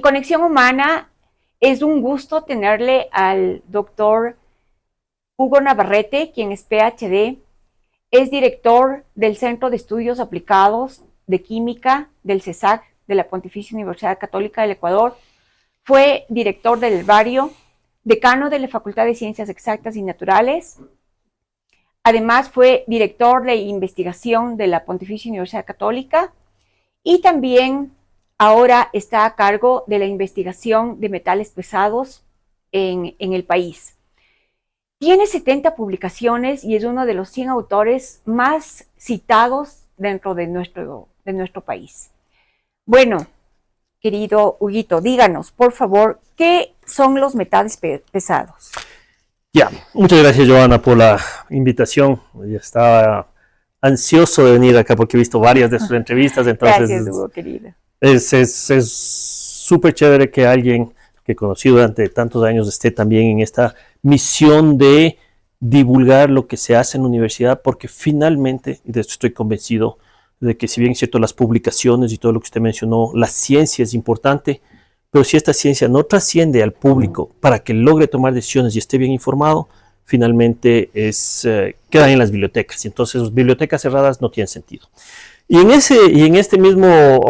Conexión Humana es un gusto tenerle al doctor Hugo Navarrete, quien es PhD, es director del Centro de Estudios Aplicados de Química del CESAC, de la Pontificia Universidad Católica del Ecuador, fue director del herbario, decano de la Facultad de Ciencias Exactas y Naturales. Además fue director de investigación de la Pontificia Universidad Católica y también ahora está a cargo de la investigación de metales pesados en el país. Tiene 70 publicaciones y es uno de los 100 autores más citados dentro de nuestro país. Bueno, querido Huguito, díganos, por favor, ¿qué son los metales pesados? Ya, muchas gracias, Joana, por la invitación. Ya estaba ansioso de venir acá porque he visto varias de sus entrevistas. Entonces, gracias, Hugo, querida. Es súper chévere que alguien que conocí durante tantos años esté también en esta misión de divulgar lo que se hace en la universidad, porque finalmente, y de esto estoy convencido, de que si bien es cierto las publicaciones y todo lo que usted mencionó, la ciencia es importante, pero si esta ciencia no trasciende al público para que logre tomar decisiones y esté bien informado, finalmente quedan en las bibliotecas. Y entonces las bibliotecas cerradas no tienen sentido. Y en este mismo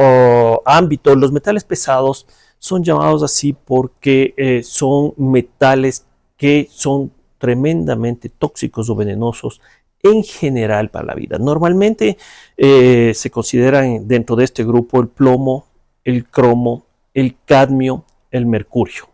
ámbito, los metales pesados son llamados así porque son metales que son tremendamente tóxicos o venenosos en general para la vida. Normalmente se consideran dentro de este grupo el plomo, el cromo, el cadmio, el mercurio.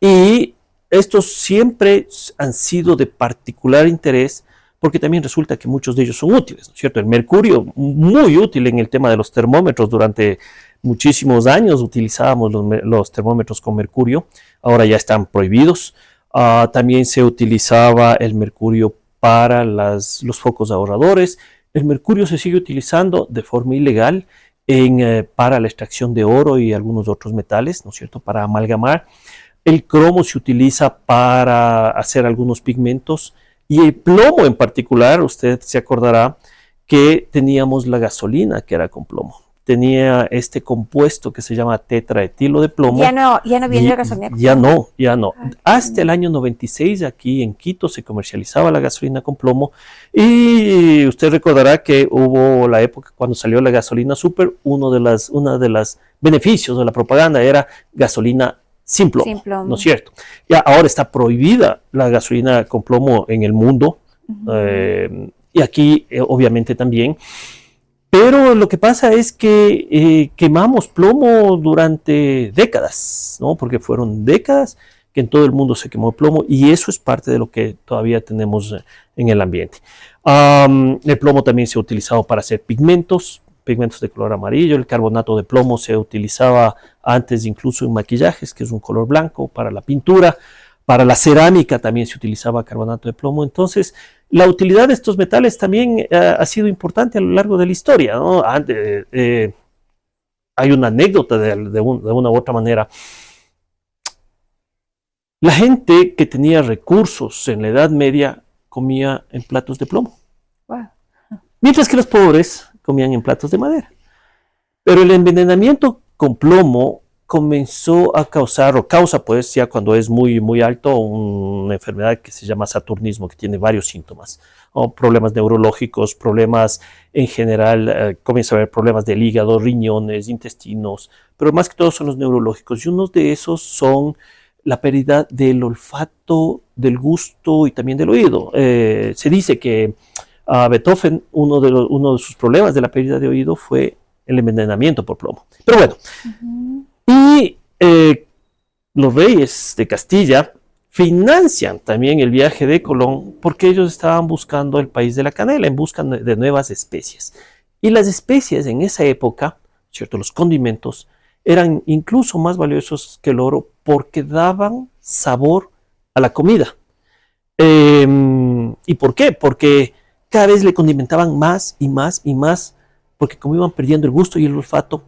Y estos siempre han sido de particular interés porque también resulta que muchos de ellos son útiles, ¿no es cierto? El mercurio, muy útil en el tema de los termómetros. Durante muchísimos años utilizábamos los termómetros con mercurio, ahora ya están prohibidos. También se utilizaba el mercurio para los focos ahorradores. El mercurio se sigue utilizando de forma ilegal para la extracción de oro y algunos otros metales, ¿no es cierto?, para amalgamar. El cromo se utiliza para hacer algunos pigmentos y el plomo en particular, usted se acordará que teníamos la gasolina que era con plomo. Tenía este compuesto que se llama tetraetilo de plomo. Ya no viene la gasolina con plomo. Ya no. Hasta el año 96 aquí en Quito se comercializaba la gasolina con plomo y usted recordará que hubo la época cuando salió la gasolina super, uno de los beneficios de la propaganda era gasolina sin plomo, ¿no es cierto? Ya ahora está prohibida la gasolina con plomo en el mundo y aquí obviamente también. Pero lo que pasa es que quemamos plomo durante décadas, ¿no? Porque fueron décadas que en todo el mundo se quemó plomo y eso es parte de lo que todavía tenemos en el ambiente. El plomo también se ha utilizado para hacer pigmentos de color amarillo. El carbonato de plomo se utilizaba antes incluso en maquillajes, que es un color blanco, para la pintura. Para la cerámica también se utilizaba carbonato de plomo. Entonces, la utilidad de estos metales también ha sido importante a lo largo de la historia, ¿no? Hay una anécdota de una u otra manera. La gente que tenía recursos en la Edad Media comía en platos de plomo. Wow. Mientras que los pobres comían en platos de madera. Pero el envenenamiento con plomo comenzó a causar, o causa pues ya cuando es muy, muy alto, una enfermedad que se llama saturnismo, que tiene varios síntomas, o problemas neurológicos, problemas en general, comienza a haber problemas del hígado, riñones, intestinos, pero más que todo son los neurológicos, y unos de esos son la pérdida del olfato, del gusto y también del oído. Se dice que a Beethoven uno de sus problemas de la pérdida de oído fue el envenenamiento por plomo. Pero bueno, y los reyes de Castilla financian también el viaje de Colón porque ellos estaban buscando el país de la canela, en busca de nuevas especies. Y las especies en esa época, ¿cierto?, los condimentos, eran incluso más valiosos que el oro porque daban sabor a la comida. ¿Y por qué? Porque cada vez le condimentaban más y más y más, porque como iban perdiendo el gusto y el olfato,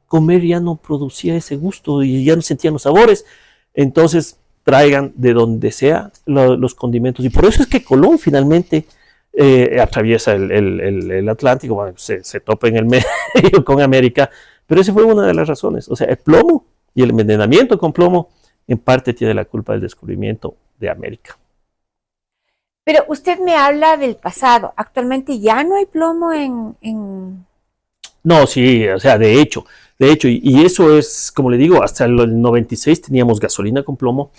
comer ya no producía ese gusto y ya no sentían los sabores. Entonces traigan de donde sea los condimentos. Y por eso es que Colón finalmente atraviesa el Atlántico, bueno, se topa en el medio con América, Pero esa fue una de las razones. O sea, el plomo y el envenenamiento con plomo en parte tiene la culpa del descubrimiento de América. Pero usted me habla del pasado. Actualmente ya no hay plomo en... No, sí, o sea, de hecho, y eso es, como le digo, hasta el 96 teníamos gasolina con plomo.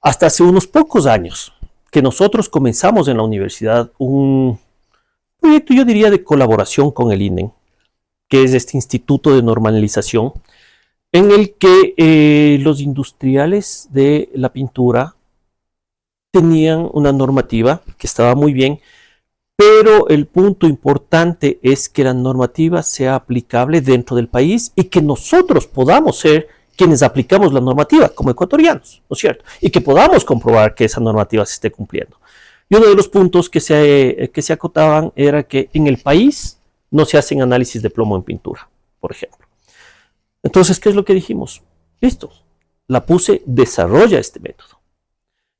Hasta hace unos pocos años que nosotros comenzamos en la universidad un proyecto, yo diría, de colaboración con el INEN, que es este Instituto de Normalización, en el que los industriales de la pintura tenían una normativa que estaba muy bien, pero el punto importante es que la normativa sea aplicable dentro del país y que nosotros podamos ser quienes aplicamos la normativa como ecuatorianos, ¿no es cierto? Y que podamos comprobar que esa normativa se esté cumpliendo. Y uno de los puntos que se acotaban era que en el país no se hacen análisis de plomo en pintura, por ejemplo. Entonces, ¿qué es lo que dijimos? Listo, la PUSE desarrolla este método.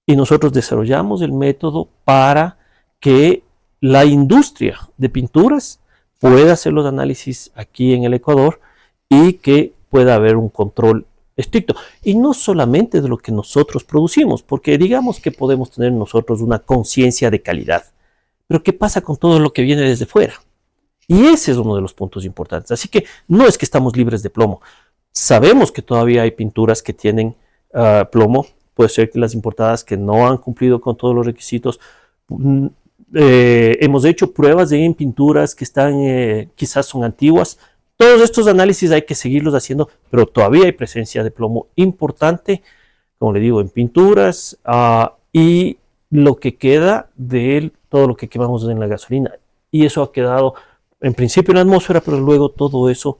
Y nosotros desarrollamos el método para que la industria de pinturas pueda hacer los análisis aquí en el Ecuador y que pueda haber un control estricto. Y no solamente de lo que nosotros producimos, porque digamos que podemos tener nosotros una conciencia de calidad. Pero ¿qué pasa con todo lo que viene desde fuera? Y ese es uno de los puntos importantes. Así que no es que estamos libres de plomo. Sabemos que todavía hay pinturas que tienen plomo. Puede ser que las importadas que no han cumplido con todos los requisitos. Hemos hecho pruebas en pinturas que están, quizás son antiguas. Todos estos análisis hay que seguirlos haciendo, pero todavía hay presencia de plomo importante, como le digo, en pinturas y lo que queda de todo lo que quemamos en la gasolina. Y eso ha quedado en principio en la atmósfera, pero luego todo eso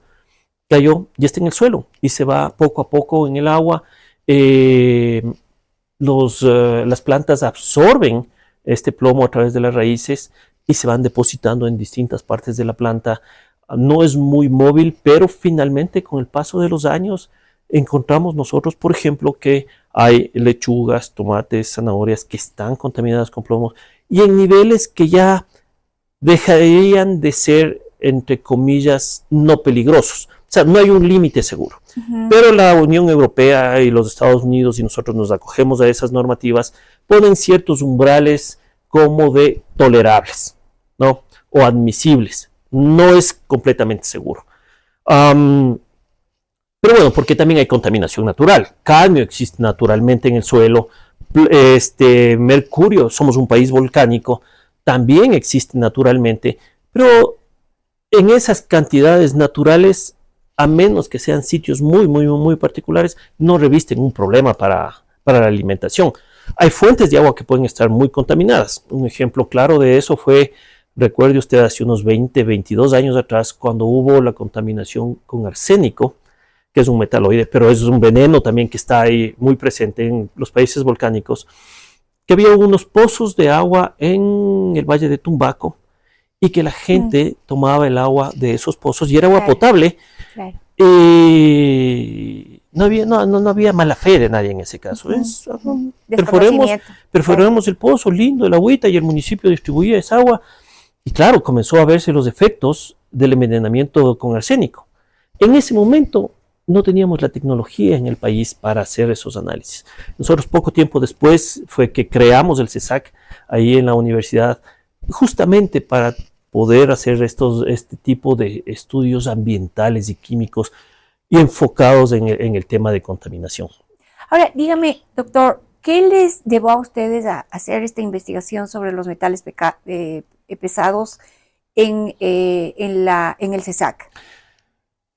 cayó y está en el suelo y se va poco a poco en el agua. Las plantas absorben este plomo a través de las raíces y se van depositando en distintas partes de la planta. No es muy móvil, pero finalmente con el paso de los años encontramos nosotros, por ejemplo, que hay lechugas, tomates, zanahorias que están contaminadas con plomo y en niveles que ya dejarían de ser, entre comillas, no peligrosos. O sea, no hay un límite seguro. Pero la Unión Europea y los Estados Unidos, y nosotros nos acogemos a esas normativas, ponen ciertos umbrales como de tolerables, ¿no? O admisibles. No es completamente seguro. Pero bueno, porque también hay contaminación natural. Cadmio existe naturalmente en el suelo. Mercurio, somos un país volcánico, también existe naturalmente, pero en esas cantidades naturales, a menos que sean sitios muy particulares, no revisten un problema para la alimentación. Hay fuentes de agua que pueden estar muy contaminadas. Un ejemplo claro de eso fue, recuerde usted, hace unos 20, 22 años atrás, cuando hubo la contaminación con arsénico, que es un metaloide, pero es un veneno también que está ahí muy presente en los países volcánicos, que había unos pozos de agua en el Valle de Tumbaco y que la gente tomaba el agua de esos pozos y era agua potable. Claro. No había mala fe de nadie en ese caso. Perforemos el pozo, lindo, el agüita, y el municipio distribuía esa agua. Y claro, comenzó a verse los efectos del envenenamiento con arsénico. En ese momento no teníamos la tecnología en el país para hacer esos análisis. Nosotros poco tiempo después fue que creamos el CESAC ahí en la universidad, justamente para poder hacer este tipo de estudios ambientales y químicos y enfocados en el tema de contaminación. Ahora, dígame, doctor, ¿qué les llevó a ustedes a hacer esta investigación sobre los metales pesados en el CESAC?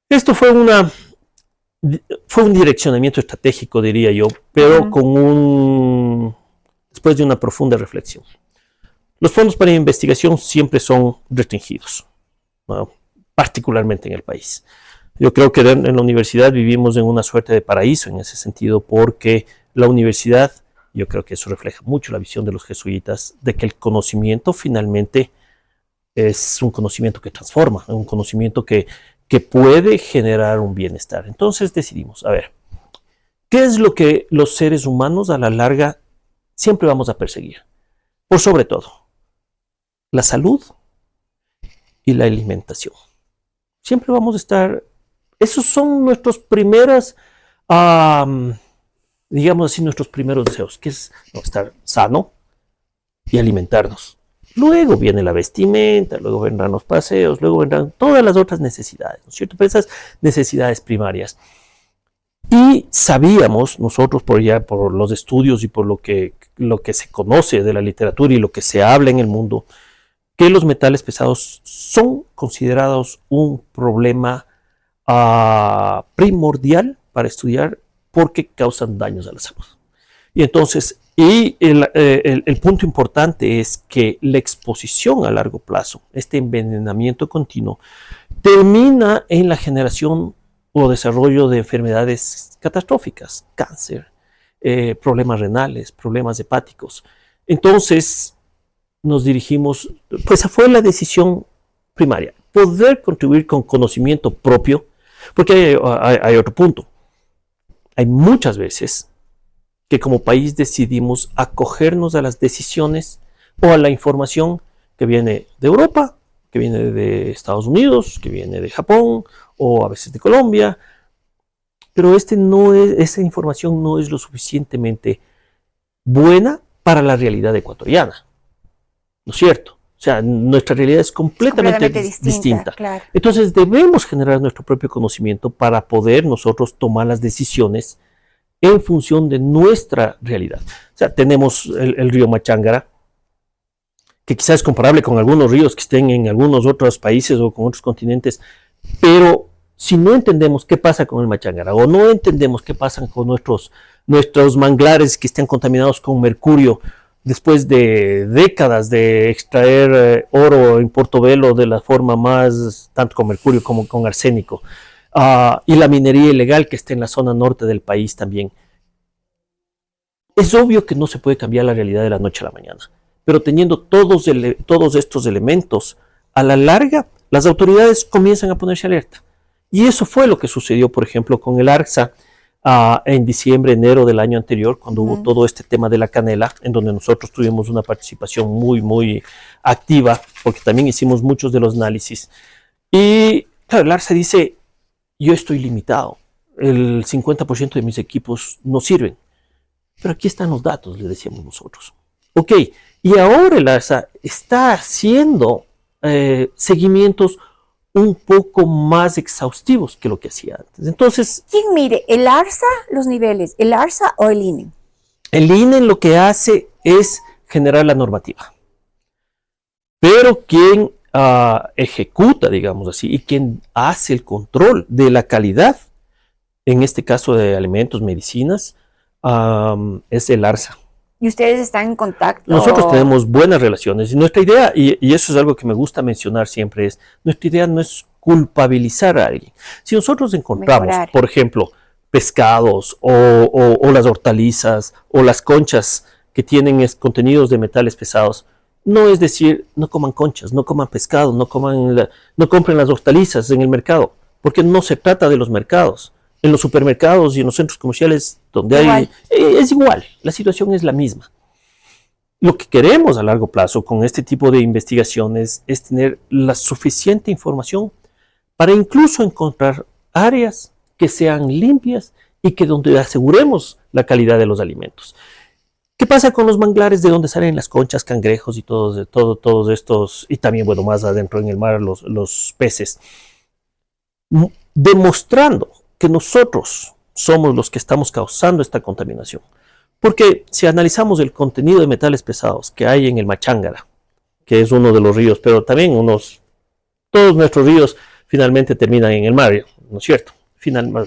Esto fue un direccionamiento estratégico, diría yo, pero después de una profunda reflexión. Los fondos para investigación siempre son restringidos, ¿no? Particularmente en el país. Yo creo que en la universidad vivimos en una suerte de paraíso en ese sentido, porque la universidad, yo creo que eso refleja mucho la visión de los jesuitas, de que el conocimiento finalmente es un conocimiento que transforma, un conocimiento que puede generar un bienestar. Entonces decidimos, a ver, ¿qué es lo que los seres humanos a la larga siempre vamos a perseguir? Por sobre todo, la salud y la alimentación. Siempre vamos a estar Esos son nuestros primeros, digamos así, nuestros primeros deseos, que es estar sano y alimentarnos. Luego viene la vestimenta, luego vendrán los paseos, luego vendrán todas las otras necesidades, ¿no es cierto? Pero esas necesidades primarias. Y sabíamos nosotros por los estudios y por lo que se conoce de la literatura y lo que se habla en el mundo, que los metales pesados son considerados un problema primordial para estudiar porque causan daños a la salud. Y entonces, el punto importante es que la exposición a largo plazo, este envenenamiento continuo, termina en la generación o desarrollo de enfermedades catastróficas, cáncer, problemas renales, problemas hepáticos. Entonces nos dirigimos, pues esa fue la decisión primaria, poder contribuir con conocimiento propio, porque hay otro punto. Hay muchas veces que como país decidimos acogernos a las decisiones o a la información que viene de Europa, que viene de Estados Unidos, que viene de Japón o a veces de Colombia, pero esa información no es lo suficientemente buena para la realidad ecuatoriana, ¿no es cierto? O sea, nuestra realidad es completamente distinta. Claro. Entonces debemos generar nuestro propio conocimiento para poder nosotros tomar las decisiones en función de nuestra realidad. O sea, tenemos el río Machángara, que quizás es comparable con algunos ríos que estén en algunos otros países o con otros continentes, pero si no entendemos qué pasa con el Machángara o no entendemos qué pasa con nuestros manglares que estén contaminados con mercurio después de décadas de extraer oro en Portobelo de la forma más, tanto con mercurio como con arsénico, y la minería ilegal que está en la zona norte del país también. Es obvio que no se puede cambiar la realidad de la noche a la mañana, pero teniendo todos estos elementos, a la larga las autoridades comienzan a ponerse alerta. Y eso fue lo que sucedió, por ejemplo, con el ARCSA en diciembre, enero del año anterior, cuando hubo todo este tema de la canela, en donde nosotros tuvimos una participación muy, muy activa, porque también hicimos muchos de los análisis. Y claro, el ARCSA dice, yo estoy limitado, el 50% de mis equipos no sirven. Pero aquí están los datos, le decíamos nosotros. Ok, y ahora el ARCSA está haciendo seguimientos un poco más exhaustivos que lo que hacía antes. Entonces, ¿quién mide? ¿El ARCSA los niveles? ¿El ARCSA o el INE? El INE lo que hace es generar la normativa. Pero quien ejecuta, digamos así, y quien hace el control de la calidad, en este caso de alimentos, medicinas, es el ARCSA. ¿Y ustedes están en contacto? Nosotros tenemos buenas relaciones y nuestra idea, y eso es algo que me gusta mencionar siempre, es nuestra idea no es culpabilizar a alguien. Si nosotros encontramos, por ejemplo, pescados o las hortalizas o las conchas que tienen contenidos de metales pesados, no es decir, no coman conchas, no coman pescado, no compren las hortalizas en el mercado, porque no se trata de los mercados. En los supermercados y en los centros comerciales donde hay, es igual, la situación es la misma. Lo que queremos a largo plazo con este tipo de investigaciones es tener la suficiente información para incluso encontrar áreas que sean limpias y que donde aseguremos la calidad de los alimentos. ¿Qué pasa con los manglares de donde salen las conchas, cangrejos y todos estos, y también, bueno, más adentro en el mar, los peces? Demostrando que nosotros somos los que estamos causando esta contaminación. Porque si analizamos el contenido de metales pesados que hay en el Machángara, que es uno de los ríos, pero también todos nuestros ríos finalmente terminan en el mar, ¿no es cierto?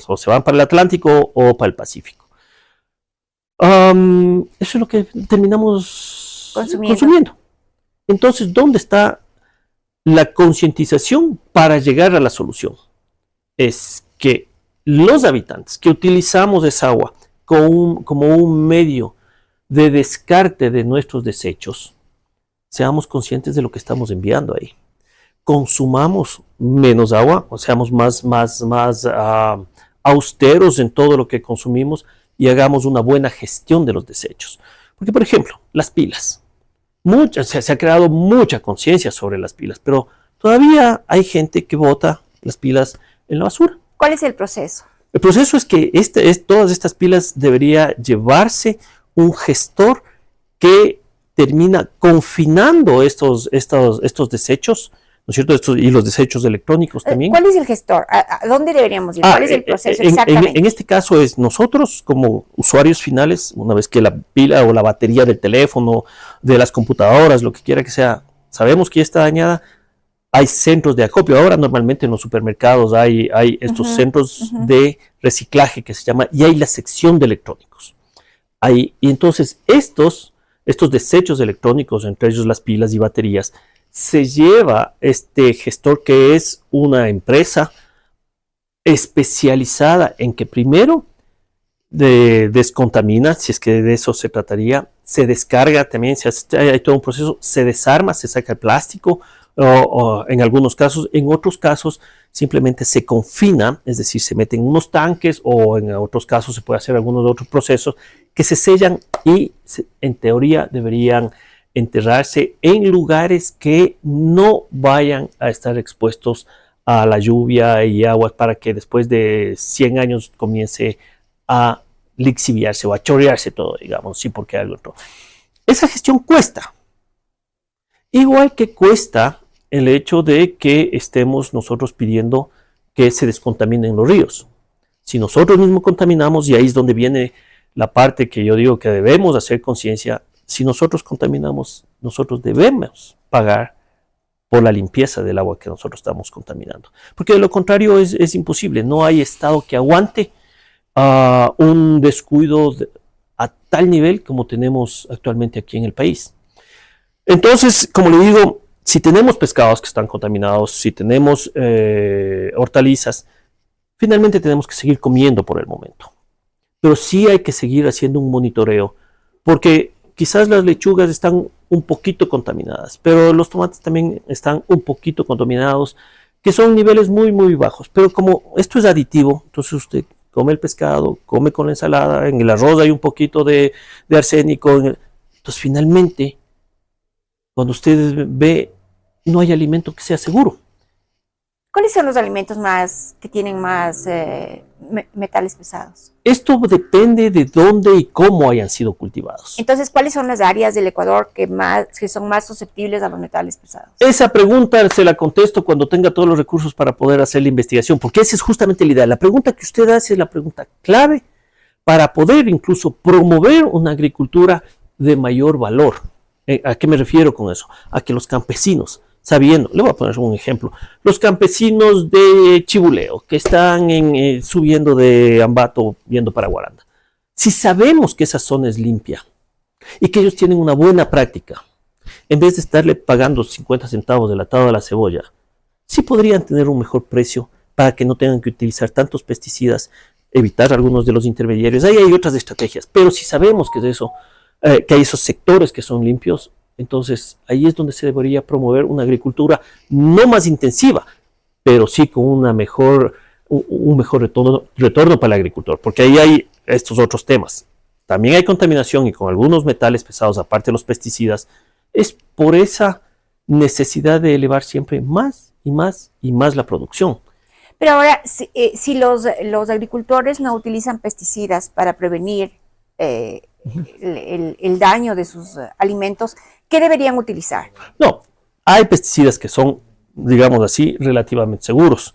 O se van para el Atlántico o para el Pacífico. Eso es lo que terminamos consumiendo. Entonces, ¿dónde está la concientización para llegar a la solución? Es que los habitantes que utilizamos esa agua como un medio de descarte de nuestros desechos, seamos conscientes de lo que estamos enviando ahí. Consumamos menos agua, o seamos más austeros en todo lo que consumimos y hagamos una buena gestión de los desechos. Porque, por ejemplo, las pilas. Se ha creado mucha conciencia sobre las pilas, pero todavía hay gente que bota las pilas en la basura. ¿Cuál es el proceso? El proceso es que todas estas pilas debería llevarse un gestor que termina confinando estos desechos, ¿no es cierto? Y los desechos electrónicos también. ¿Cuál es el gestor? ¿A dónde deberíamos ir? ¿Cuál es el proceso exactamente? En este caso es nosotros como usuarios finales, una vez que la pila o la batería del teléfono, de las computadoras, lo que quiera que sea, sabemos que ya está dañada, hay centros de acopio. Ahora normalmente en los supermercados hay estos centros de reciclaje que se llama, y hay la sección de electrónicos. Y entonces estos desechos electrónicos, entre ellos las pilas y baterías, se lleva este gestor, que es una empresa especializada en que primero descontamina, si es que de eso se trataría, se descarga también, hay todo un proceso, se desarma, se saca el plástico, o en algunos casos, en otros casos simplemente se confina, es decir, se meten en unos tanques, o en otros casos se puede hacer algunos otros procesos que se sellan y en teoría deberían enterrarse en lugares que no vayan a estar expuestos a la lluvia y agua, para que después de 100 años comience a lixiviarse o a chorrearse todo, digamos, sí, porque algo otro. Esa gestión cuesta. Igual que cuesta el hecho de que estemos nosotros pidiendo que se descontaminen los ríos. Si nosotros mismos contaminamos, y ahí es donde viene la parte que yo digo que debemos hacer conciencia, si nosotros contaminamos, nosotros debemos pagar por la limpieza del agua que nosotros estamos contaminando. Porque de lo contrario es imposible. No hay Estado que aguante un descuido a tal nivel como tenemos actualmente aquí en el país. Entonces, como le digo, si tenemos pescados que están contaminados, si tenemos hortalizas, finalmente tenemos que seguir comiendo por el momento. Pero sí hay que seguir haciendo un monitoreo, porque quizás las lechugas están un poquito contaminadas, pero los tomates también están un poquito contaminados, que son niveles muy, muy bajos. Pero como esto es aditivo, entonces usted come el pescado, come con la ensalada, en el arroz hay un poquito de arsénico. Entonces finalmente, cuando usted ve, no hay alimento que sea seguro. ¿Cuáles son los alimentos que tienen más metales pesados? Esto depende de dónde y cómo hayan sido cultivados. Entonces, ¿cuáles son las áreas del Ecuador que son más susceptibles a los metales pesados? Esa pregunta se la contesto cuando tenga todos los recursos para poder hacer la investigación, porque esa es justamente la idea. La pregunta que usted hace es la pregunta clave para poder incluso promover una agricultura de mayor valor. ¿A qué me refiero con eso? A que los campesinos, sabiendo, le voy a poner un ejemplo, los campesinos de Chibuleo que están subiendo de Ambato yendo para Guaranda, si sabemos que esa zona es limpia y que ellos tienen una buena práctica, en vez de estarle pagando 50 centavos del atado de la cebolla, sí podrían tener un mejor precio para que no tengan que utilizar tantos pesticidas, evitar algunos de los intermediarios. Ahí hay otras estrategias, pero si sabemos que que hay esos sectores que son limpios, entonces ahí es donde se debería promover una agricultura no más intensiva, pero sí con un mejor retorno para el agricultor, porque ahí hay estos otros temas. También hay contaminación y con algunos metales pesados, aparte de los pesticidas, es por esa necesidad de elevar siempre más y más y más la producción. Pero ahora, si los agricultores no utilizan pesticidas para prevenir el daño de sus alimentos, ¿qué deberían utilizar? No, hay pesticidas que son, digamos así, relativamente seguros,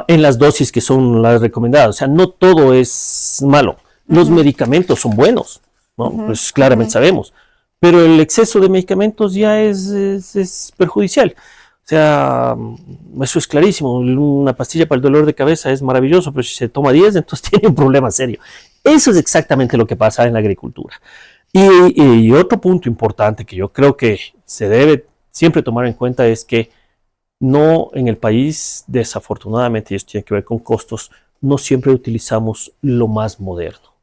en las dosis que son las recomendadas. O sea, no todo es malo. Los medicamentos son buenos, ¿no? Pues claramente sabemos, pero el exceso de medicamentos ya es perjudicial. O sea, eso es clarísimo. Una pastilla para el dolor de cabeza es maravilloso, pero si se toma 10, entonces tiene un problema serio. Eso es exactamente lo que pasa en la agricultura. Y otro punto importante que yo creo que se debe siempre tomar en cuenta es que no en el país, desafortunadamente, y esto tiene que ver con costos, no siempre utilizamos lo más moderno,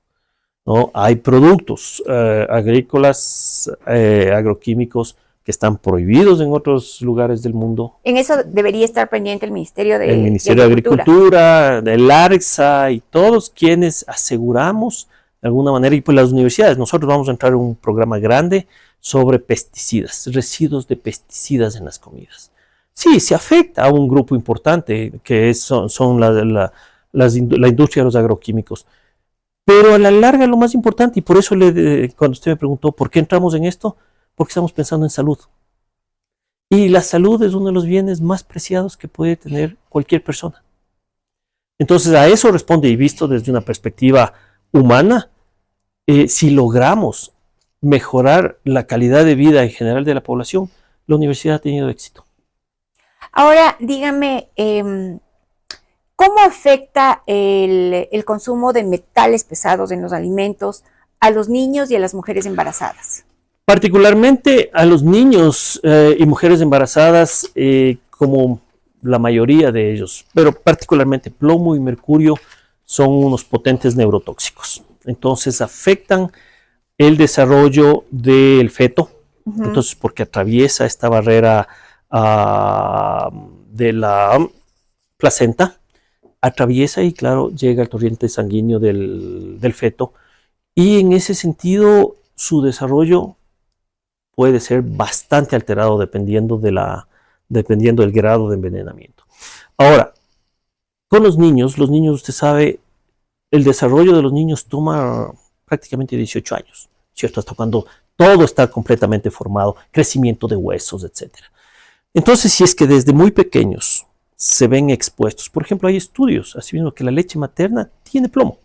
¿no? Hay productos agrícolas, agroquímicos, que están prohibidos en otros lugares del mundo. En eso debería estar pendiente el Ministerio de Agricultura, del ARSA y todos quienes aseguramos de alguna manera, y pues las universidades. Nosotros vamos a entrar en un programa grande sobre pesticidas, residuos de pesticidas en las comidas. Sí, se afecta a un grupo importante que son la industria de los agroquímicos. Pero a la larga lo más importante, y por eso cuando usted me preguntó por qué entramos en esto, porque estamos pensando en salud. Y la salud es uno de los bienes más preciados que puede tener cualquier persona. Entonces a eso responde, y visto desde una perspectiva humana, si logramos mejorar la calidad de vida en general de la población, la universidad ha tenido éxito. Ahora, dígame, ¿cómo afecta el consumo de metales pesados en los alimentos a los niños y a las mujeres embarazadas? Particularmente a los niños y mujeres embarazadas, como la mayoría de ellos, pero particularmente plomo y mercurio son unos potentes neurotóxicos. Entonces afectan el desarrollo del feto, entonces porque atraviesa esta barrera de la placenta, atraviesa y claro, llega al torrente sanguíneo del feto, y en ese sentido su desarrollo puede ser bastante alterado dependiendo del grado de envenenamiento. Ahora, con los niños, usted sabe, el desarrollo de los niños toma prácticamente 18 años, ¿cierto? Hasta cuando todo está completamente formado, crecimiento de huesos, etc. Entonces, si es que desde muy pequeños se ven expuestos, por ejemplo, hay estudios, así mismo que la leche materna tiene plomo,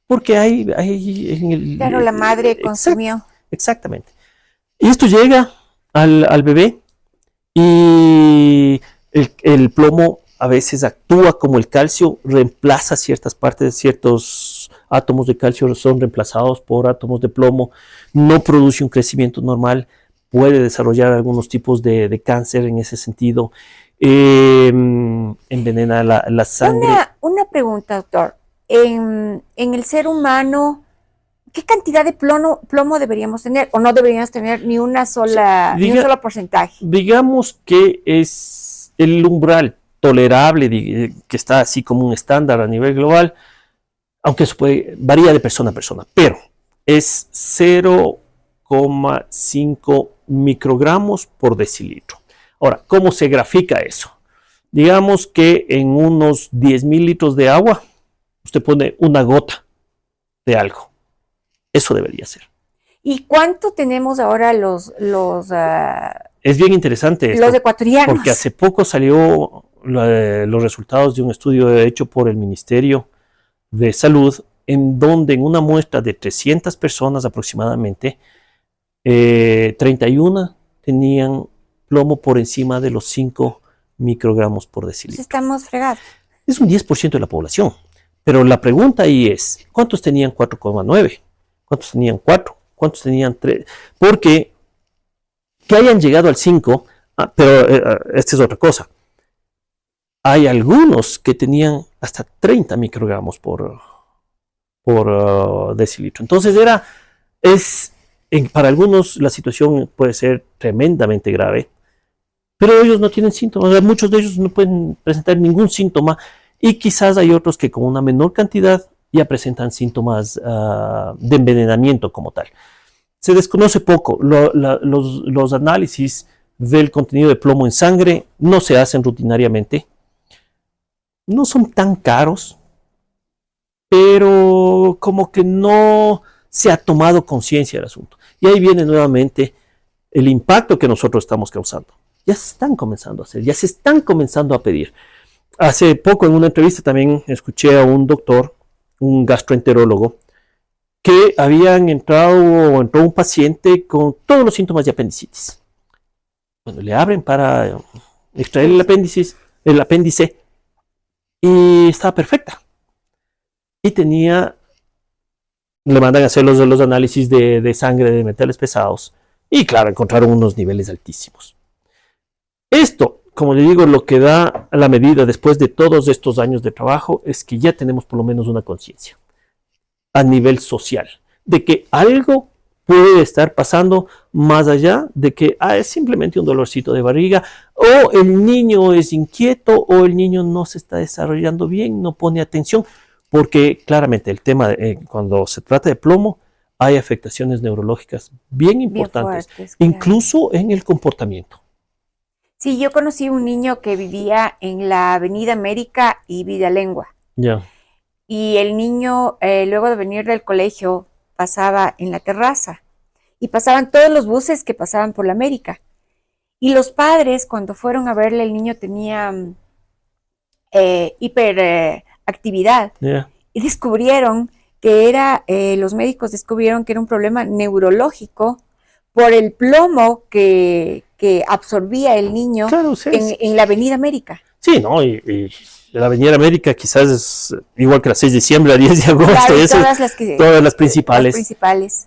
porque hay en el... Claro, la madre consumió. Exactamente. Y esto llega al bebé y el plomo a veces actúa como el calcio, reemplaza ciertas partes, ciertos átomos de calcio son reemplazados por átomos de plomo, no produce un crecimiento normal, puede desarrollar algunos tipos de cáncer en ese sentido, envenena la sangre. Una pregunta, doctor. En el ser humano, ¿qué cantidad de plomo deberíamos tener? ¿O no deberíamos tener ni un solo porcentaje? Digamos que es el umbral tolerable, que está así como un estándar a nivel global, aunque eso varía de persona a persona, pero es 0,5 microgramos por decilitro. Ahora, ¿cómo se grafica eso? Digamos que en unos 10,000 litros de agua, usted pone una gota de algo. Eso debería ser. ¿Y cuánto tenemos ahora los es bien interesante esto, los ecuatorianos? Porque hace poco salió los resultados de un estudio hecho por el Ministerio de Salud, en donde en una muestra de 300 personas aproximadamente, 31 tenían plomo por encima de los 5 microgramos por decilitro. Pues estamos fregados. Es un 10% de la población. Pero la pregunta ahí es, ¿cuántos tenían 4,9? ¿Cuántos tenían 4? ¿Cuántos tenían 3? Porque que hayan llegado al 5, pero esta es otra cosa. Hay algunos que tenían hasta 30 microgramos por decilitro. Entonces para algunos la situación puede ser tremendamente grave, pero ellos no tienen síntomas. Muchos de ellos no pueden presentar ningún síntoma y quizás hay otros que con una menor cantidad ya presentan síntomas de envenenamiento como tal. Se desconoce poco. Los análisis del contenido de plomo en sangre no se hacen rutinariamente. No son tan caros, pero como que no se ha tomado conciencia del asunto. Y ahí viene nuevamente el impacto que nosotros estamos causando. Ya se están comenzando a hacer, ya se están comenzando a pedir. Hace poco en una entrevista también escuché a un doctor, un gastroenterólogo, que entró un paciente con todos los síntomas de apendicitis. Cuando le abren para extraer el apéndice, y estaba perfecta. Y le mandan a hacer los análisis de sangre de metales pesados, y claro, encontraron unos niveles altísimos. Esto, como le digo, lo que da la medida después de todos estos años de trabajo es que ya tenemos por lo menos una conciencia a nivel social de que algo puede estar pasando más allá de que es simplemente un dolorcito de barriga, o el niño es inquieto, o el niño no se está desarrollando bien, no pone atención, porque claramente el tema, cuando se trata de plomo, hay afectaciones neurológicas bien importantes, bien fuertes, claro. Incluso en el comportamiento. Sí, yo conocí un niño que vivía en la Avenida América y Villalengua. Ya. Y el niño, luego de venir del colegio, pasaba en la terraza y pasaban todos los buses que pasaban por la América. Y los padres, cuando fueron a verle, el niño tenía hiperactividad Ya. y descubrieron que los médicos descubrieron que era un problema neurológico por el plomo que absorbía el niño Claro, sí, en la Avenida América. sí, ¿no? Y la Avenida América quizás es igual que la 6 de diciembre, a 10 de agosto, Claro, y eso, todas las principales. Las principales.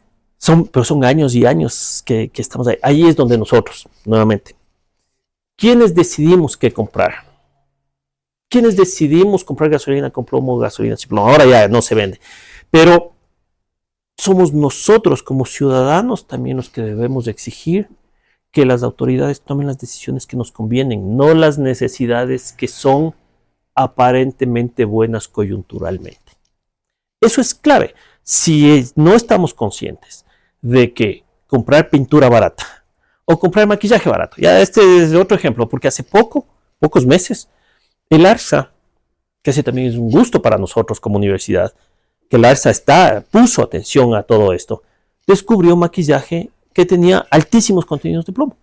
Pero son años y años que estamos ahí. Ahí es donde nosotros, nuevamente, ¿quiénes decidimos qué comprar? ¿Quiénes decidimos comprar gasolina con plomo o gasolina sin plomo? Ahora ya no se vende. Pero somos nosotros como ciudadanos también los que debemos exigir que las autoridades tomen las decisiones que nos convienen, no las necesidades que son aparentemente buenas coyunturalmente. Eso es clave. Si no estamos conscientes de que comprar pintura barata o comprar maquillaje barato, ya este es otro ejemplo, porque hace pocos meses, el ARSA, que ese también es un gusto para nosotros como universidad, que el ARSA puso atención a todo esto, descubrió maquillaje que tenía altísimos contenidos de plomo.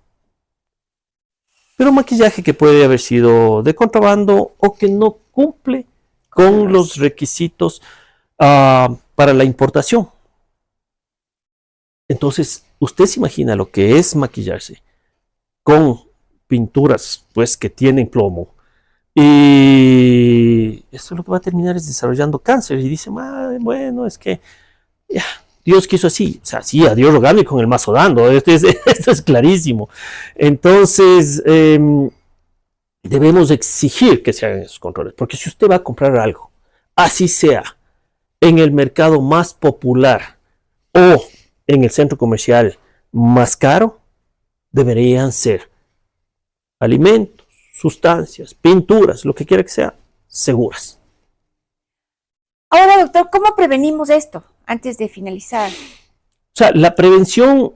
Pero maquillaje que puede haber sido de contrabando o que no cumple con los requisitos para la importación. Entonces, usted se imagina lo que es maquillarse con pinturas pues que tienen plomo. Y esto lo que va a terminar es desarrollando cáncer. Y dice, bueno, es que ya, Dios quiso así. O sea, sí, a Dios rogando y con el mazo dando. Esto es clarísimo. Entonces, debemos exigir que se hagan esos controles. Porque si usted va a comprar algo, así sea, en el mercado más popular o en el centro comercial más caro, deberían ser alimentos, sustancias, pinturas, lo que quiera que sea, seguras. Ahora, doctor, ¿cómo prevenimos esto antes de finalizar? O sea, la prevención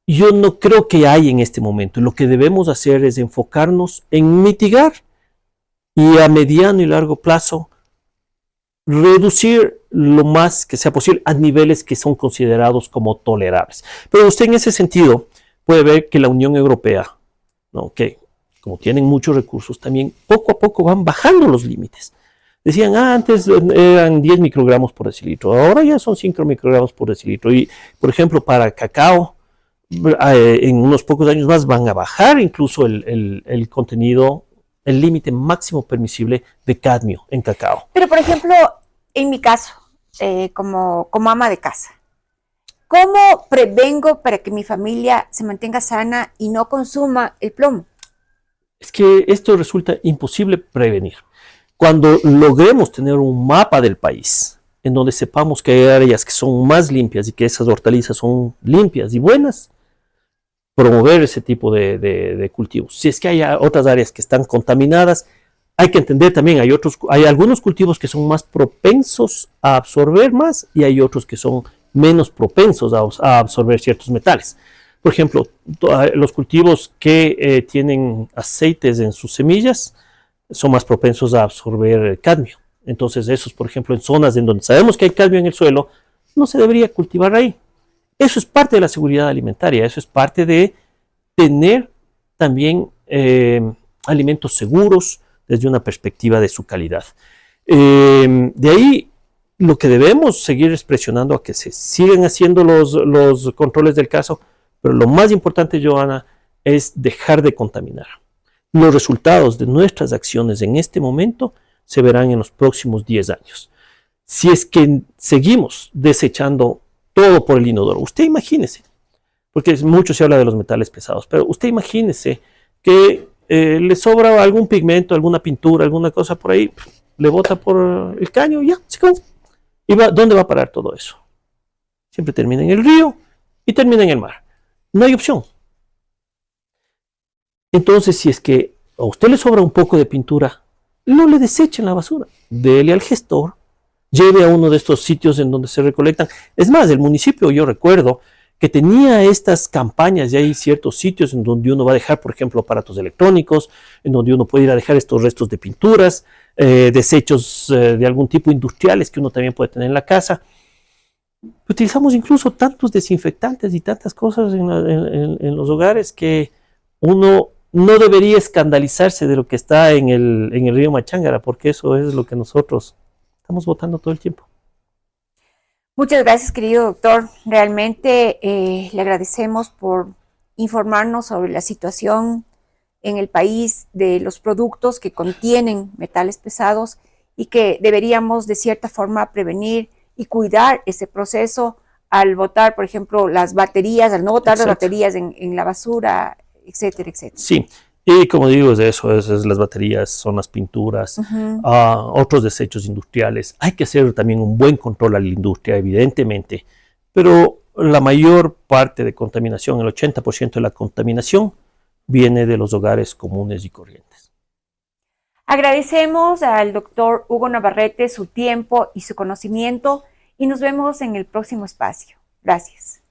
yo no creo que hay en este momento. Lo que debemos hacer es enfocarnos en mitigar y a mediano y largo plazo reducir lo más que sea posible a niveles que son considerados como tolerables. Pero usted en ese sentido puede ver que la Unión Europea, ¿no?, que como tienen muchos recursos, también poco a poco van bajando los límites. Decían, antes eran 10 microgramos por decilitro, ahora ya son 5 microgramos por decilitro. Y, por ejemplo, para cacao, en unos pocos años más van a bajar incluso el contenido, el límite máximo permisible de cadmio en cacao. Pero, por ejemplo, en mi caso, como ama de casa, ¿cómo prevengo para que mi familia se mantenga sana y no consuma el plomo? Es que esto resulta imposible prevenir. Cuando logremos tener un mapa del país, en donde sepamos que hay áreas que son más limpias y que esas hortalizas son limpias y buenas, promover ese tipo de cultivos. Si es que hay otras áreas que están contaminadas, hay que entender también, hay algunos cultivos que son más propensos a absorber más y hay otros que son menos propensos a absorber ciertos metales. Por ejemplo, los cultivos que tienen aceites en sus semillas son más propensos a absorber cadmio. Entonces, esos, por ejemplo, en zonas en donde sabemos que hay cadmio en el suelo, no se debería cultivar ahí. Eso es parte de la seguridad alimentaria, eso es parte de tener también alimentos seguros desde una perspectiva de su calidad. De ahí, lo que debemos seguir es presionando a que se sigan haciendo los controles del caso, pero lo más importante, Joana, es dejar de contaminar. Los resultados de nuestras acciones en este momento se verán en los próximos 10 años. Si es que seguimos desechando todo por el inodoro, usted imagínese, porque mucho se habla de los metales pesados, pero usted imagínese que le sobra algún pigmento, alguna pintura, alguna cosa por ahí, le bota por el caño y ya, se acabó. ¿Y dónde va a parar todo eso? Siempre termina en el río y termina en el mar. No hay opción. Entonces, si es que a usted le sobra un poco de pintura, no le deseche en la basura. Dele al gestor, lleve a uno de estos sitios en donde se recolectan. Es más, el municipio, yo recuerdo que tenía estas campañas, y hay ciertos sitios en donde uno va a dejar, por ejemplo, aparatos electrónicos, en donde uno puede ir a dejar estos restos de pinturas, desechos de algún tipo industriales que uno también puede tener en la casa. Utilizamos incluso tantos desinfectantes y tantas cosas en los hogares que uno no debería escandalizarse de lo que está en el río Machángara, porque eso es lo que nosotros estamos botando todo el tiempo. Muchas gracias, querido doctor. Realmente le agradecemos por informarnos sobre la situación en el país de los productos que contienen metales pesados y que deberíamos de cierta forma prevenir y cuidar ese proceso al botar, por ejemplo, las baterías, al no botar las baterías en la basura, etcétera, etcétera. Sí, y como digo, es eso, es las baterías, son las pinturas, otros desechos industriales. Hay que hacer también un buen control a la industria, evidentemente, pero la mayor parte de contaminación, el 80% de la contaminación, viene de los hogares comunes y corrientes. Agradecemos al doctor Hugo Navarrete su tiempo y su conocimiento y nos vemos en el próximo espacio. Gracias.